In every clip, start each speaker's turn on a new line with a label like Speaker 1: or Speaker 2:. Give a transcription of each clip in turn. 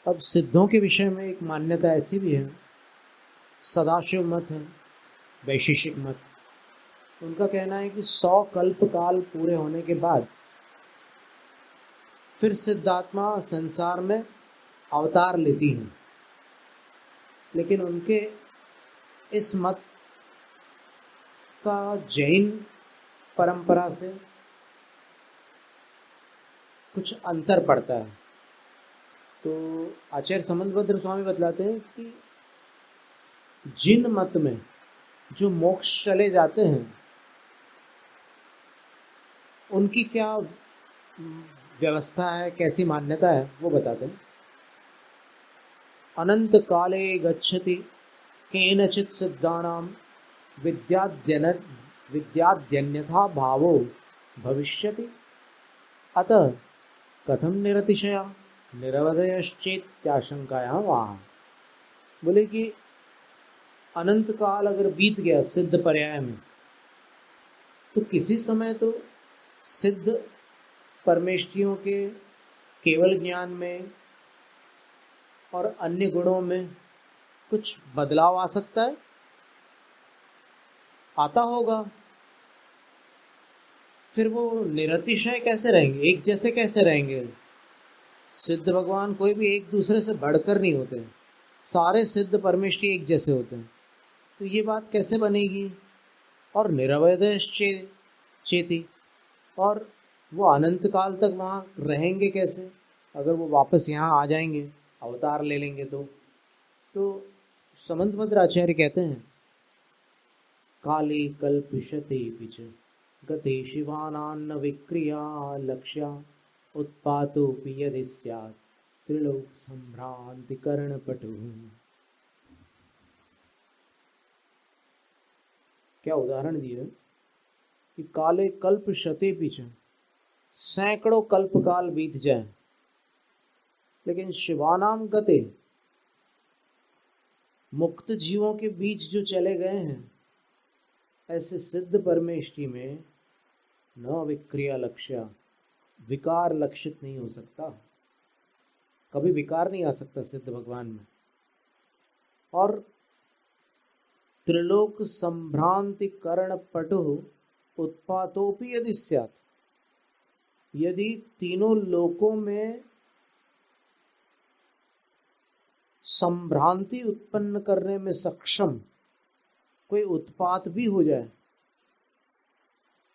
Speaker 1: अब सिद्धों के विषय में एक मान्यता ऐसी भी है, सदाशिव मत है, वैशेषिक मत। उनका कहना है कि 100 कल्प काल पूरे होने के बाद फिर सिद्धात्मा संसार में अवतार लेती हैं। लेकिन उनके इस मत का जैन परंपरा से कुछ अंतर पड़ता है। तो आचार्य समंतभद्र स्वामी बतलाते हैं कि जिन मत में जो मोक्ष चले जाते हैं उनकी क्या व्यवस्था है, कैसी मान्यता है, वो बताते हैं। अनंत काले गच्छति केनचित् सिद्धानां विद्याद्यन्यथा भावो भविष्यति अतः कथम निरतिशया निरवधयश्चेत्याशंकायां वहाँ। बोले कि अनंत काल अगर बीत गया सिद्ध पर्याय में, तो किसी समय तो सिद्ध परमेष्ठियों के केवल ज्ञान में और अन्य गुणों में कुछ बदलाव आ सकता है, आता होगा। फिर वो निरतिशय कैसे रहेंगे, एक जैसे कैसे रहेंगे? सिद्ध भगवान कोई भी एक दूसरे से बढ़कर नहीं होते, सारे सिद्ध परमेष्ठी एक जैसे होते हैं। तो ये बात कैसे बनेगी? और निरवधय चेती, और वो अनंत काल तक वहाँ रहेंगे कैसे अगर वो वापस यहाँ आ जाएंगे, अवतार ले लेंगे? तो समंतभद्र आचार्य कहते हैं, काले कल्पिष्यते पिच गते शिवानान्न विक्रिया लक्ष्या उत्पातोऽपि यदि स्यात् त्रिलोक संभ्रांतिकरणपटुः। क्या उदाहरण दिए कि काले कल्प शते पीछे, सैकड़ों कल्प काल बीत जाए, लेकिन शिवानाम गते, मुक्त जीवों के बीच जो चले गए हैं, ऐसे सिद्ध परमेष्ठी में न विक्रिया लक्ष्य, विकार लक्षित नहीं हो सकता, कभी विकार नहीं आ सकता सिद्ध भगवान में। और त्रिलोक संभ्रांति करण पटु उत्पातोपि यदि स्यात्, यदि तीनों लोकों में संभ्रांति उत्पन्न करने में सक्षम कोई उत्पात भी हो जाए,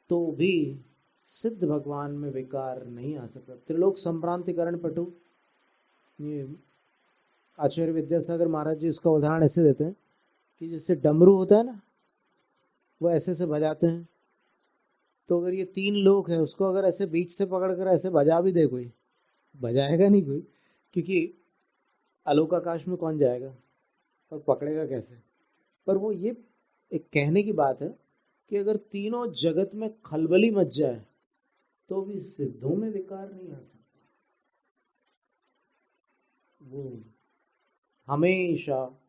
Speaker 1: तो भी सिद्ध भगवान में विकार नहीं आ सकता। त्रिलोक संभ्रांतिकरण पटु, ये आचार्य विद्यासागर महाराज जी उसका उदाहरण ऐसे देते हैं कि जैसे डमरू होता है ना, वो ऐसे से बजाते हैं। तो अगर ये 3 लोग हैं, उसको अगर ऐसे बीच से पकड़कर ऐसे बजा भी दे कोई, बजाएगा नहीं कोई, क्योंकि आलोक आकाश में कौन जाएगा और पकड़ेगा कैसे? पर वो ये एक कहने की बात है कि अगर तीनों जगत में खलबली मच जाए तो भी सिद्धों में विकार नहीं आ सकता। वो हमेशा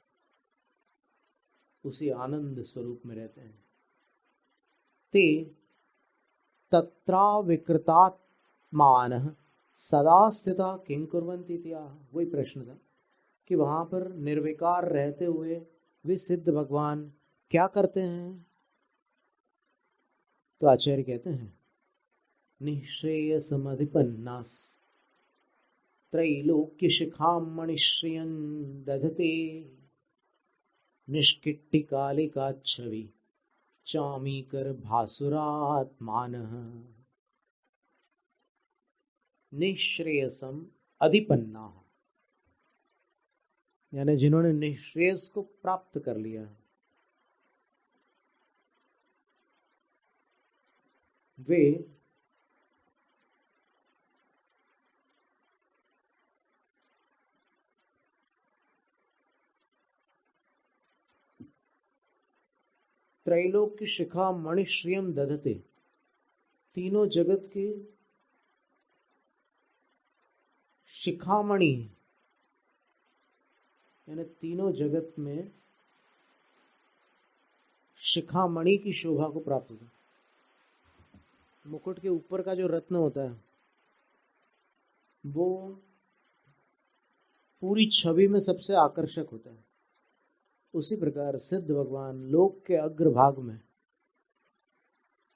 Speaker 1: उसी आनंद स्वरूप में रहते हैं। ते तत्रा विकृतात्मान सदा स्थिता किं कुर्वन्ति इत्याह। वही प्रश्न था कि वहां पर निर्विकार रहते हुए वे सिद्ध भगवान क्या करते हैं? तो आचार्य कहते हैं, निःश्रेयसमधिपन्नास त्रैलोक्य शिखामणिश्रियं दधते निष्किट्टिकालिका छवि चामीकर भासुरात्मानः। निःश्रेयसम अधिपन्ना, यानी जिन्होंने निःश्रेयस को प्राप्त कर लिया, वे त्रैलोक्य शिखा मणिश्रियम दधते, तीनों जगत के शिखामणि, यानी तीनों जगत में शिखामणि की शोभा को प्राप्त होता। मुकुट के ऊपर का जो रत्न होता है वो पूरी छवि में सबसे आकर्षक होता है। उसी प्रकार सिद्ध भगवान लोक के अग्रभाग में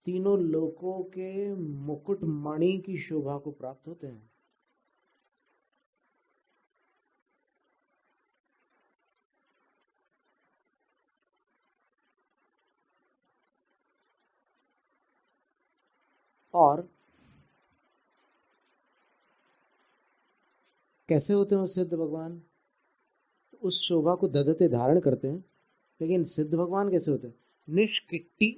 Speaker 1: तीनों लोकों के मुकुट मणि की शोभा को प्राप्त होते हैं। और कैसे होते हैं सिद्ध भगवान? उस शोभा को दधते धारण करते हैं, लेकिन सिद्ध भगवान कैसे होते हैं? निष्किट्टी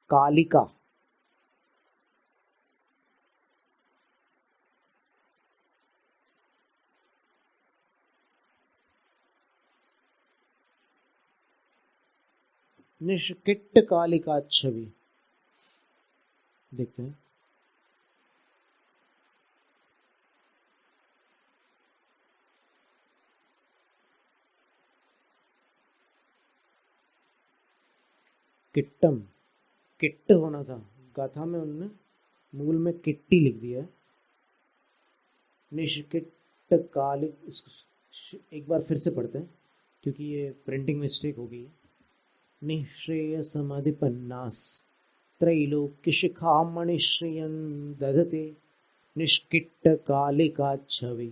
Speaker 1: कालिका, निष्किट्ट कालिका छवि देखते हैं। किट्टम, किट्ट होना था, गाथा में उनने मूल में किट्टी लिख दिया है। निष्किट्ट कालिक, इसको एक बार फिर से पढ़ते हैं क्योंकि ये प्रिंटिंग मिस्टेक हो गई। निःश्रेय समाधिपन्नास त्रैलोक्य शिखामणिश्रियं दधते निष्किट्ट कालिका छवि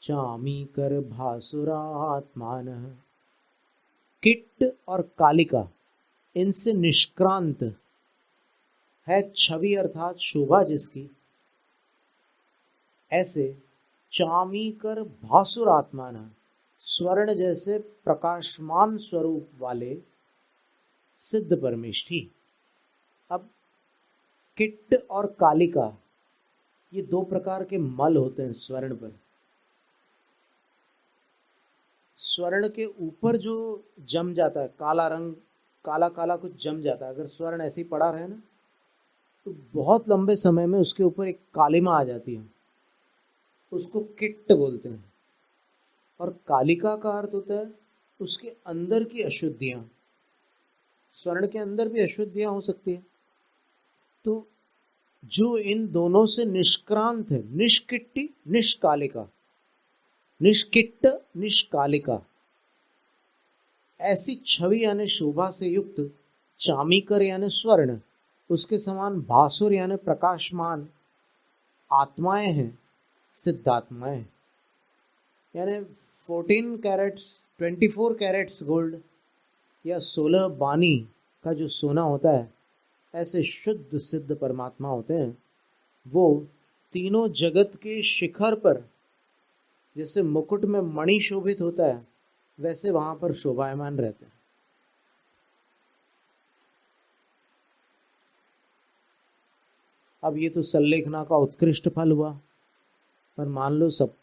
Speaker 1: चामीकर भासुरात्मानः। किट्ट और कालिका, इनसे निष्क्रांत है छवि अर्थात शोभा जिसकी, ऐसे चामीकर भासुरात्मानः, स्वर्ण जैसे प्रकाशमान स्वरूप वाले सिद्ध परमेष्ठी। अब किट्ट और कालिका ये दो प्रकार के मल होते हैं स्वर्ण पर। स्वर्ण के ऊपर जो जम जाता है काला रंग, काला काला कुछ जम जाता है, अगर स्वर्ण ऐसे ही पड़ा रहे ना तो बहुत लंबे समय में उसके ऊपर एक कालिमा आ जाती है, उसको किट्ट बोलते हैं। और कालिका का अर्थ होता है उसके अंदर की अशुद्धियां। स्वर्ण के अंदर भी अशुद्धियां हो सकती है, तो जो इन दोनों से निष्क्रांत है, निष्किट्टी निष्कालिका, निष्किट्ट निष्कालिका, ऐसी छवि यानी शोभा से युक्त चामीकर यानी स्वर्ण, उसके समान भासुर यानी प्रकाशमान आत्माएं हैं, सिद्धात्माएं। यानी 14 कैरेट्स 24 कैरेट्स गोल्ड या 16 बानी का जो सोना होता है, ऐसे शुद्ध सिद्ध परमात्मा होते हैं। वो तीनों जगत के शिखर पर जैसे मुकुट में मणि शोभित होता है, वैसे वहां पर शोभायमान रहते हैं। अब ये तो सल्लेखना का उत्कृष्ट फल हुआ, पर मान लो सब